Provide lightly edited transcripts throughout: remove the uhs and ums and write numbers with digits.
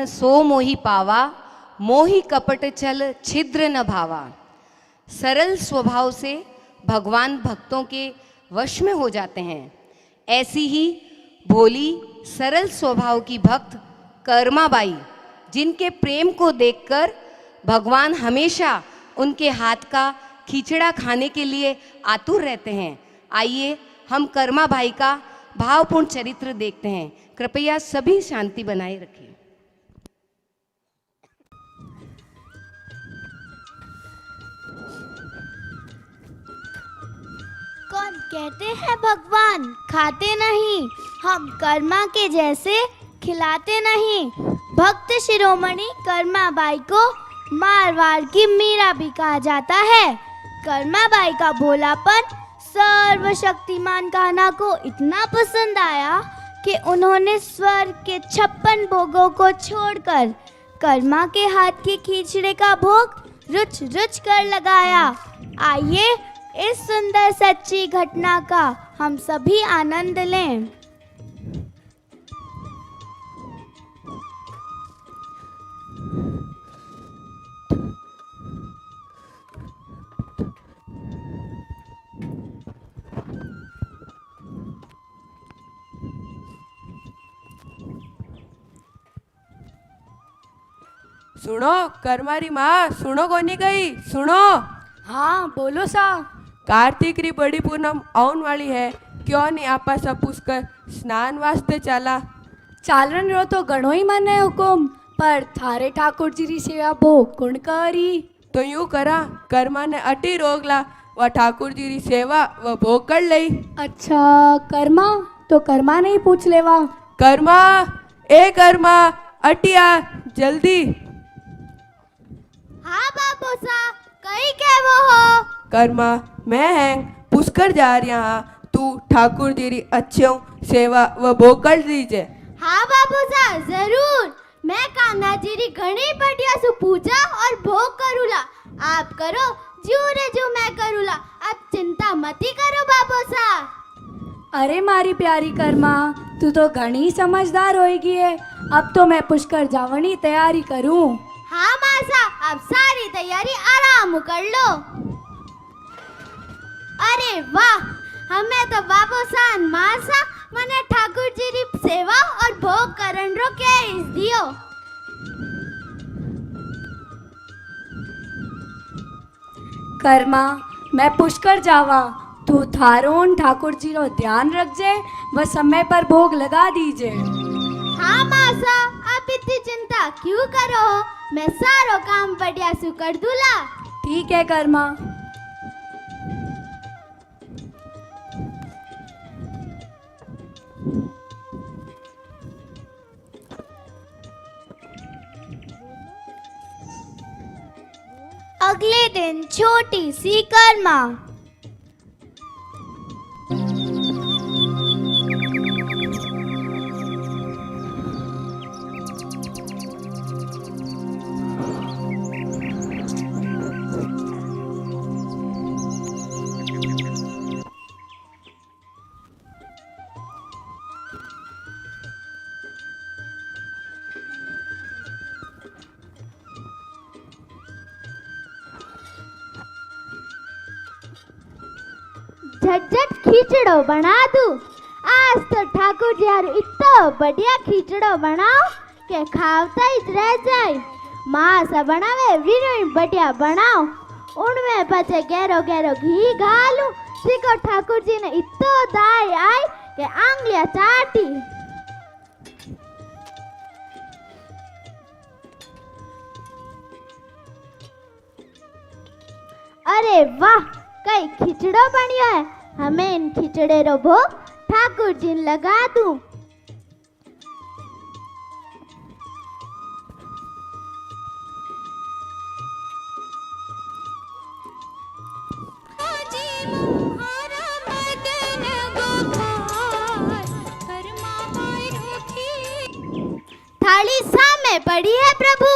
सो मोहि पावा, मोहि कपट छल छिद्र न भावा। सरल स्वभाव से भगवान भक्तों के वश में हो जाते हैं। ऐसी ही भोली सरल स्वभाव की भक्त कर्माबाई, जिनके प्रेम को देखकर भगवान हमेशा उनके हाथ का खिचड़ा खाने के लिए आतुर रहते हैं। आइए हम कर्माबाई का भावपूर्ण चरित्र देखते हैं। कृपया सभी शांति बनाए रखिए। कौन कहते हैं भगवान खाते नहीं, हम कर्मा के जैसे खिलाते नहीं। भक्त शिरोमणि कर्माबाई को मारवाड़ की मीरा भी कहा जाता है। कर्माबाई का भोलापन सर्वशक्तिमान कान्हा को इतना पसंद आया कि उन्होंने स्वर्ग के 56 भोगों को छोड़कर कर्मा के हाथ के खिचड़े का भोग रुच रुच कर लगाया। आइए इस सुंदर सच्ची घटना का हम सभी आनंद लें। सुनो करमारी माँ, सुनो कोनी गई, सुनो। हाँ बोलो सा। कार्तिक री बड़ी पूनम आउन वाली है, क्यों नहीं आपा सब पुष्कर स्नान वास्ते चला। चालन रो तो घणो ही मन है हुकुम, पर थारे ठाकुर जी री सेवा भोग कुण करी। तो यूं करा, कर्मा ने अटी रोकला, वह ठाकुर जी री सेवा वह भोग कर लई। अच्छा कर्मा, तो कर्मा नहीं पूछ लेवा। कर्मा, ए कर्मा, अटिया जल्दी। हाँ बाबू सा, कहीं क्या वो हो? कर्मा, मैं है पुष्कर जा रहा हाँ, तू ठाकुर जी री अच्छी सेवा व भोग कर दीजिए। हाँ बाबू सा, जरूर। मैं कान्हा जी री घणी बढ़िया सु पूजा और भोग करूला। आप करो जो रे जो मैं करूला, आप चिंता मती करो बाबू सा। अरे मारी प्यारी कर्मा, तू तो घणी समझदार होएगी है। अब तो मैं पुष्कर जावनी तैयारी करूं। हाँ मासा, अब सारी तैयारी आराम कर लो। अरे वाह, हमें तो बाबू सान मासा मने ठाकुर जी री सेवा और भोग करन रो केस दियो। कर्मा, मैं पुष्कर जावा, तू थारोन ठाकुर जी रो ध्यान रख जे, वह समय पर भोग लगा दीजे। हाँ मासा, आप इतनी चिंता क्यों करो, मैं सारो काम बढ़िया सु कर दूला। ठीक है कर्मा। अगले दिन छोटी सी कर्मा। झटझट खीचड़ो बना दूं। आज तो ठाकुर जी यार इतना बढ़िया खीचड़ो बनाओ के खावता ही रह जाए। माँ सा बनावे वीरो बढ़िया बनाओ, उनमें पचे गहरो गहरो घी घालू। सीखो ठाकुर जी ने इतो दाई आई के आंगलियां चाटी। अरे वाह, कई खिचड़ो बनियो है। हमें इन खिचड़े रो भोग ठाकुर जी ने लगा दूं। थाली सामे पड़ी है प्रभु,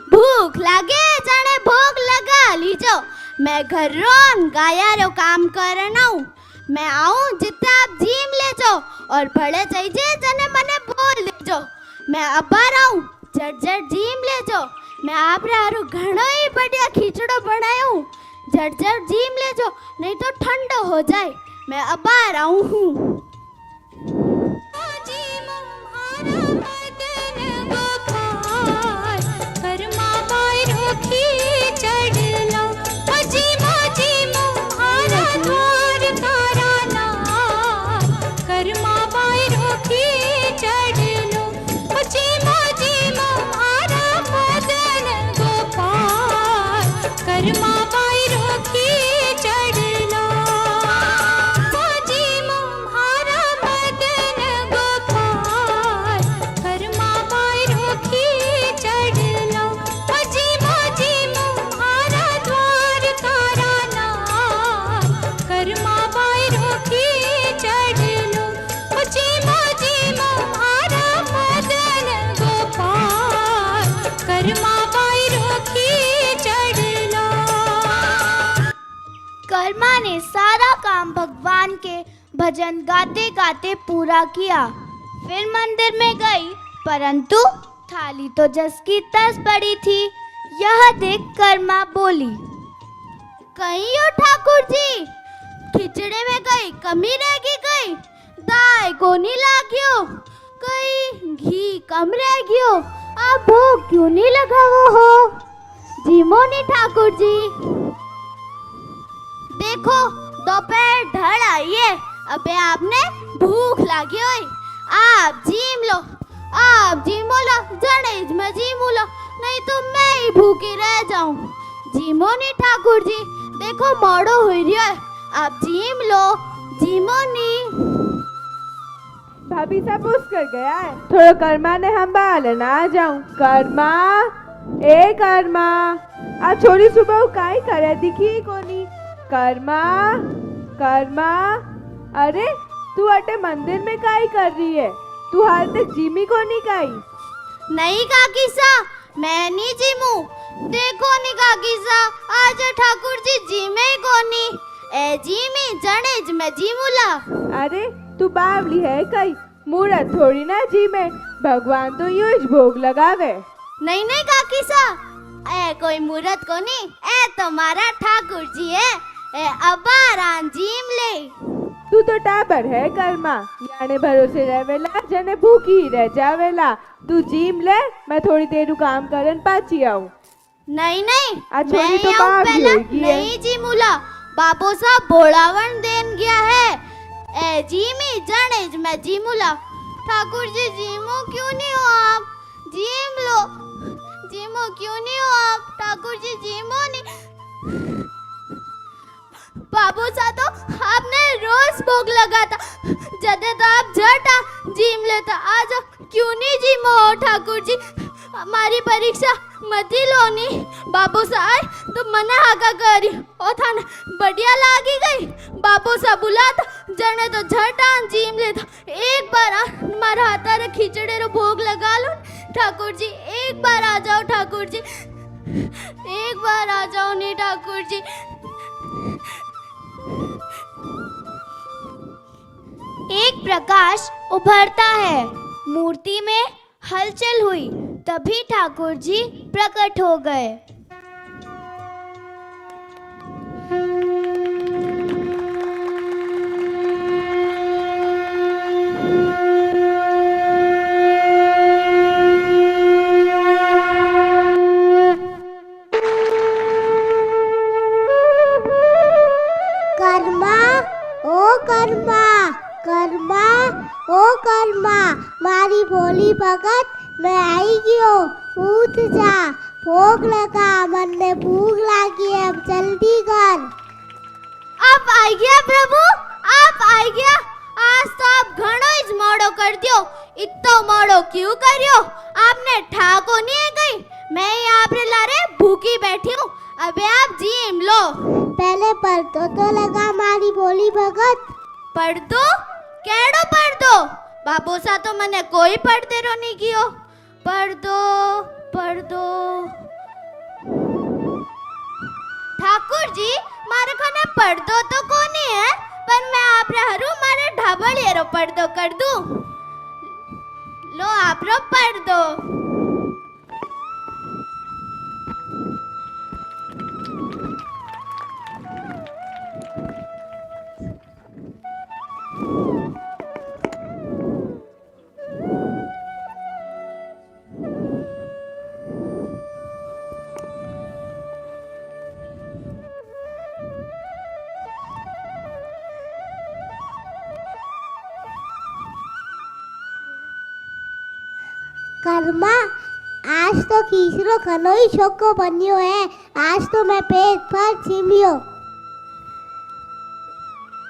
भूख लागे जाने भोग लगा लीजो। मैं घर रोन गाया रो काम करना हूँ। मैं आऊँ जितना आप झीम ले जो और भले चाहिए जने मने बोल ले जो। मैं अब आ रहा हूँ, झट झट जीम लेजो। मैं आपरे हारू घणो ही बढ़िया खीचड़ो बनायो हूँ। झट झट जीम लेजो नहीं तो ठंडो हो जाए। मैं अबार आऊँ हूँ। कर्मा ने सारा काम भगवान के भजन गाते गाते पूरा किया। फिर मंदिर में गई, परंतु थाली तो जस की तस पड़ी थी। यह देख कर्मा बोली, कहीं हो ठाकुर जी, खिचड़े में कहीं कमी रह गई, दाय को नहीं लाग्यो, कहीं घी कम रह गयो, आप भोग क्यों नहीं लगावो हो? जीमो नहीं ठाकुर जी। देखो दोपहर ढल आई है, अबे आपने भूख लगी हुई, आप जीम लो, आप जीमो लो, जनेज में जीमो लो, नहीं तो मैं ही भूखी रह जाऊं। जीमो नहीं ठाकुर जी, देखो मोड़ो हुई रही है, आप जीम लो, जीमो नहीं। भाभी साहब पुष्कर गया है, थोड़ा कर्मा ने हम बाल ना आ जाऊं। कर्मा, ए कर्मा, आज छोरी सुबह काई करे दिखी कोनी। कर्मा, कर्मा, अरे तू अटे मंदिर में काई कर रही है? तू हाल तक जीमी को नहीं काई? नहीं काकी सा, मैं नहीं जीमू। देखो नी काकी सा, आज ठाकुर जी जीमे कोनी, ए जीमी जनेज में जीमूला। अरे तू बावली है कई, मूर्त थोड़ी ना जीमे, भगवान तो यूं ही भोग लगावे। नहीं नहीं काकी सा, ए कोई मूर्त कोनी, ए तो मारा ठाकुर जी है, ए अबारान जीम ले। तू तो टाबर है कर्मा, याने भरोसे रहेला जने भूखी ही रह जावेला। तू जीम ले, मैं थोड़ी देर काम करन पाची आऊं। नहीं नहीं, आज मैं छोरी तो आऊं बाहर पहला, होगी है। नहीं जीमूला, बाबू साहब बोलावन देन गया है, ए जीमी जनेज में जीमूला। ठाकुर जी जीमो क्यों नहीं हो आप? जीम लो, जीमो क्यों नहीं हो आप? ठाकुर जी जीमो नहीं। बाबू सा तो आपने रोज भोग लगा था, जदे तो आप झटा जीम लेता, आज क्यों नहीं जीमो हो ठाकुर जी? हमारी परीक्षा मती लोनी, बाबू सा आए तो मना हाका करी, ओ थाने बढ़िया लागी गई। बाबू सा बुलाता, जने तो झटा जीम लेता। एक बार मारा हाथा रे खिचड़े रो भोग लगा लो ठाकुर जी, एक बार आ जाओ ठाकुर जी, एक बार आ जाओ नी ठाकुर जी। एक प्रकाश उभरता है, मूर्ति में हलचल हुई, तभी ठाकुर जी प्रकट हो गए। कर्मा, ओ कर्मा, कर्मा, ओ कर्मा, मारी भोली भगत, मैं आई गयो, उठ जा, भोग लगा, मन ने भूख लगी है, अब जल्दी कर। आप आ गया प्रभु, आप आ गया। आज तो आप घणो ही मोड़ो कर दियो, इतो मोड़ो क्यों करियो? आपने ठाको नहीं है गई, मैं यहाँ पे लारे भूखी बैठी हूँ, अबे आप जीम लो। पहले पढ़ तो लगा मारी भोली भगत। पढ़ दो? केड़ो पढ़ दो? बाबू सा तो मने कोई पढ़ते रो नहीं कियो। पढ़ दो, पढ़ दो। ठाकुर जी, मारे खाने पढ़ दो तो कोनी है, पर मैं आप हरू मारे ढाबल रो पढ़ दो कर दूं। लो आप रो पढ़ दो। कर्मा आज तो खीचड़ो घणो ही छोको बन्यो है। आज तो मैं पेट भर छिम्यो।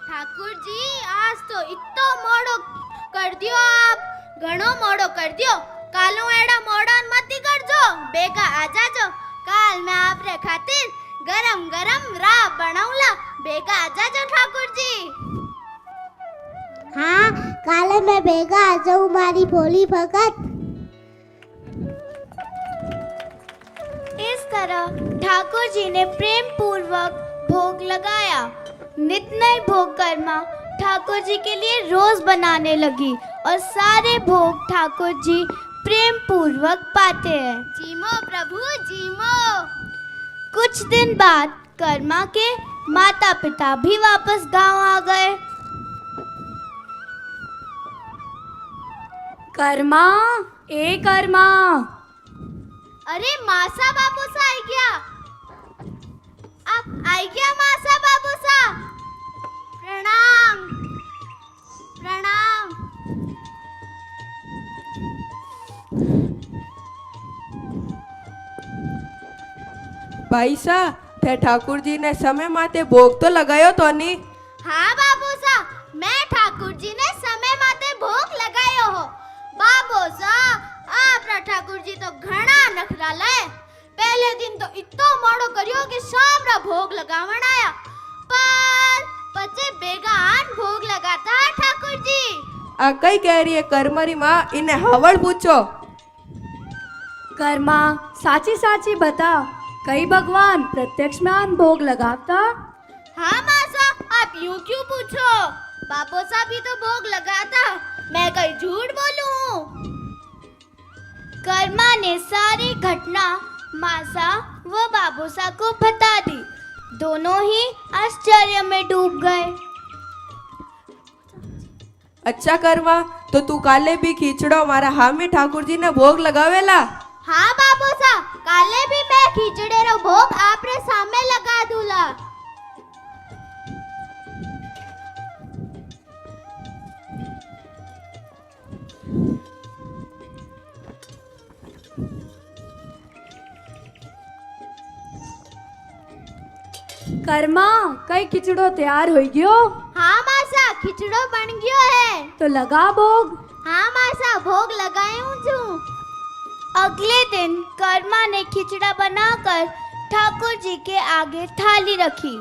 ठाकुर जी आज तो इतो मोड़ो कर दियो, आप घणो मोड़ो कर दियो। कालो एड़ा मोड़ा मत करजो, बेगा आ जाजो। काल मैं आपरे खातिर गरम गरम राह बनाऊला, बेगा आ जाजो ठाकुर जी। हाँ काले मैं बेगा आ जाऊँ मारी भोली भगत। इस तरह ठाकुर जी ने प्रेम पूर्वक भोग लगाया। नित नए भोग कर्मा ठाकुर जी के लिए रोज बनाने लगी और सारे भोग ठाकुर जी प्रेम पूर्वक पाते हैं। जीमो प्रभु जीमो। कुछ दिन बाद कर्मा के माता पिता भी वापस गांव आ गए। कर्मा, ए कर्मा। अरे मासा बाबू सा आई गया। आप आई गया मासा बाबू सा। प्रणाम प्रणाम। भाई साहब थे ठाकुर जी ने समय माते भोग तो लगायो तो नहीं? हाँ बाबू सा, मैं ठाकुर जी ने समय माते भोग लगायो हो। बाबू सा आपरा ठाकुर जी तो घना नखरा ले। पहले दिन तो इतो मोड़ो करियो कि शाम रा भोग लगावण आया, पर पचे बेगा आन भोग लगाता है ठाकुर जी। आ कई कह रही है कर्मरी माँ, इन्हें हवड़ पूछो। कर्मा साची साची बता, कई भगवान प्रत्यक्ष में आन भोग लगाता? हाँ मासा, आप यूं क्यों पूछो? बाबू सा भी तो भोग लगाता, मैं कहीं झूठ बोलूं? कर्मा ने सारी घटना मासा व बाबूसा को बता दी। दोनों ही आश्चर्य में डूब गए। अच्छा कर्मा, तो तू काले भी खींचड़ो मारा हामी ठाकुर जी ने भोग लगावेला? हाँ बाबूसा, काले भी मैं खीचड़े रो भोग आपरे सामने लगा दूला। कर्मा कई खिचड़ो तैयार हो गयो? हाँ मासा, खिचड़ो बन गयो है। तो लगा भोग। हाँ मासा, भोग लगाऊं छू। अगले दिन कर्मा ने खिचड़ा बनाकर ठाकुर जी के आगे थाली रखी।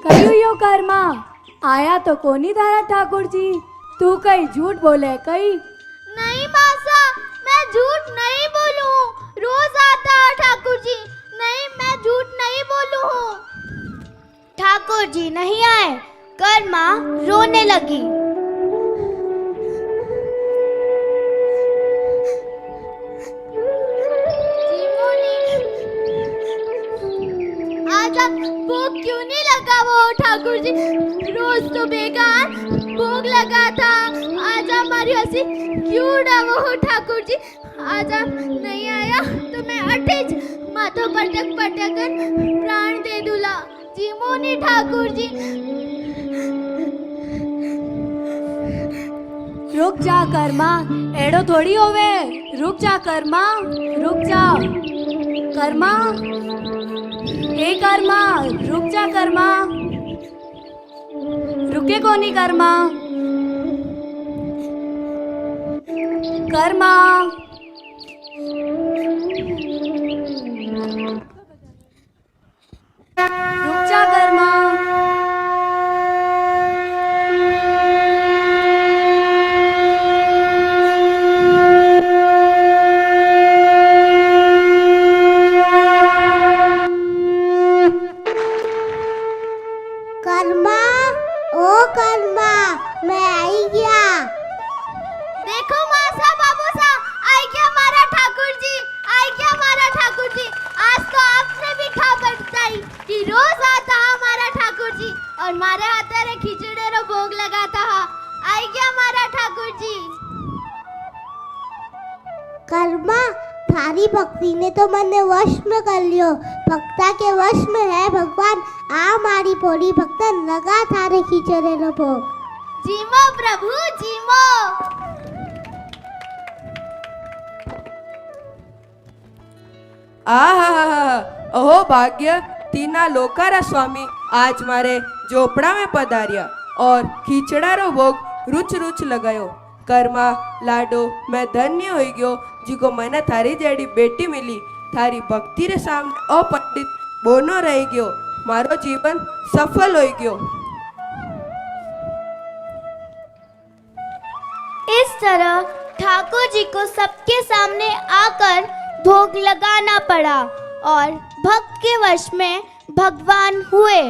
कहियो यो कर्मा, आया तो कोनी धारा ठाकुर जी, तू कई झूठ बोले कई? नहीं मासा, मैं झूठ नहीं बोलूं हूँ, रोज आता है ठाकुर जी। नहीं, मैं झूठ नहीं बोलूं हूँ। ठाकुर जी नहीं आए, कर्मा रोने लगी। आज आप भोग क्यों नहीं लगा वो ठाकुर जी? रोज तो बेगान भोग लगा था। आज हमारी हंसी क्यों उड़ा वो ठाकुर जी? आज आप नहीं आया तो मैं अटेज माथो पटक पटकन प्राण दे दूला। जीमोनी ठाकुर जी। रुक जा कर्मा, एड़ो थोड़ी होवे। रुक जा कर्मा, रुक जा कर्मा। ए कर्मा, रुक जा कर्मा। रुके कोनी कर्मा। कर्मा रुक जा कर्मा। कर्मा, ओ कर्मा, मैं आई गया। देखो मासा बाबूसा, आई क्या मारा ठाकुर जी, आई क्या मारा ठाकुर जी। आज तो आपने भी खबर बताई कि रोज आता हमारा ठाकुर जी और मारे हाथ रे खिचड़े रो भोग लगाता है। आई क्या मारा ठाकुर जी। कर्मा, थारी भक्ति ने तो मने वश में कर लियो। भक्ता के वश में है भगवान। आ मारी भोली भक्तन लगा थारे खींचरे रो भोग। जीमो प्रभु जीमो। આહાહાહા, અહો ભાગ્ય, તીના લોકારા સ્વામી આજ મારે ઝોપડા में पधारिया और खींचड़ारो भोग रुच रुच लगायो। कर्मा लाडो मैं धन्य हो गयो जिको मैंने थारी जेडी बेटी मिली। थारी भक्ति रे सामने अपंडित बोनो रह गयो, मारो जीवन सफल हो गयो। इस तरह ठाकुर जी को सबके सामने आकर भोग लगाना पड़ा और भक्त के वश में भगवान हुए।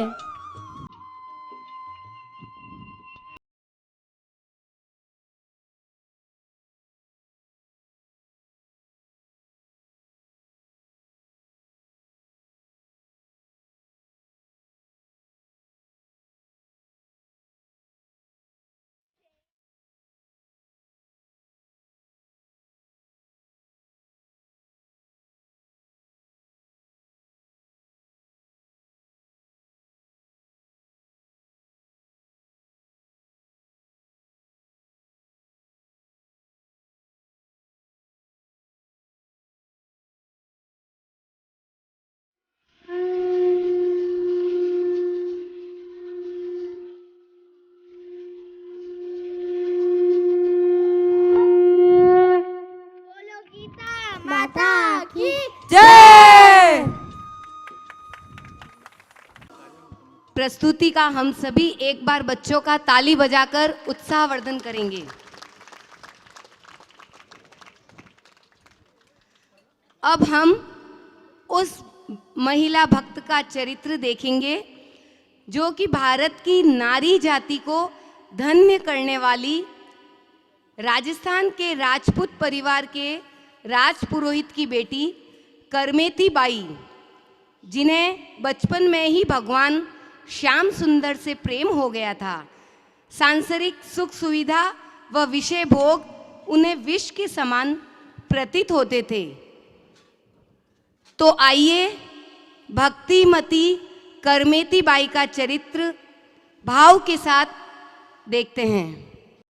माता की जय। प्रस्तुति का हम सभी एक बार बच्चों का ताली बजाकर उत्साहवर्धन करेंगे। अब हम उस महिला भक्त का चरित्र देखेंगे जो कि भारत की नारी जाति को धन्य करने वाली राजस्थान के राजपूत परिवार के राजपुरोहित की बेटी करमेती बाई, जिन्हें बचपन में ही भगवान श्याम सुंदर से प्रेम हो गया था। सांसारिक सुख सुविधा व विषय भोग उन्हें विष के समान प्रतीत होते थे। तो आइए भक्तिमती करमेती बाई का चरित्र भाव के साथ देखते हैं।